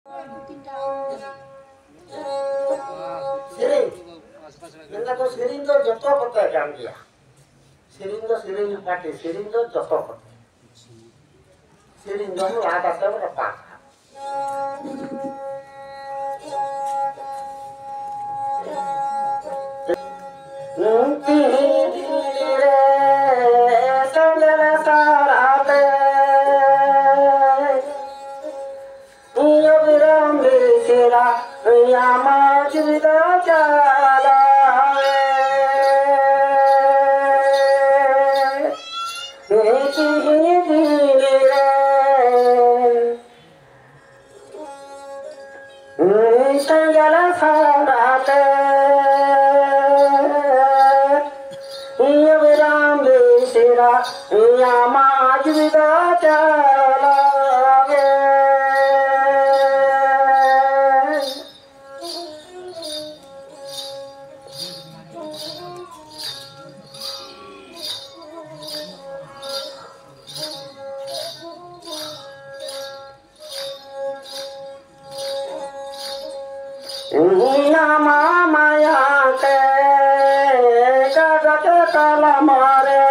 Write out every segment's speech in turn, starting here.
Sering ko sering do joto kote jam dia. Sering pati sering do joto kote. Sering do mu ada sa berapa? Nanti dire sangala sarate. Iyo biram bisira yama jida jala. Sangala sarate, iyo biram bisira yama jida jala. Nama maya ke jagat kalamare,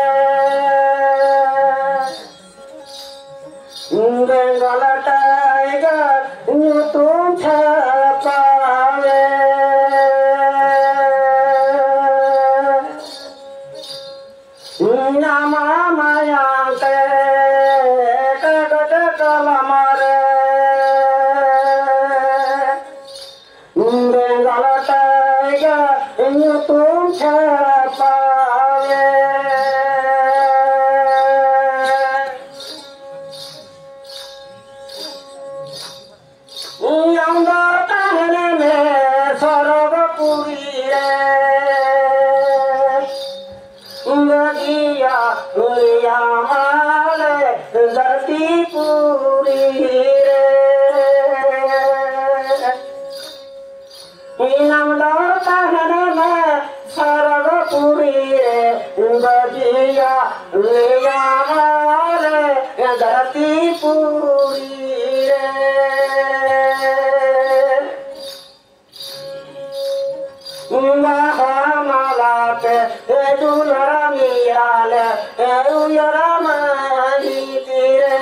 Bengal tiger nyutun chapave, Nama maya ke jagat kalamare. Bengal tiger nyutun chapave, yang datang me sarvapuri re, bagiya yamale dharti puri re. Nam datang me sarvapuri re, bagiya yamale dharti puri re. Mahamalate edulara mirale eduyara mahitire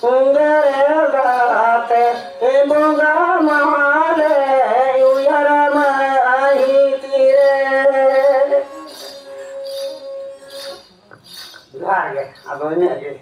ungarelate ebunga mahale eduyara mahitire. Lagi, abangnya aja.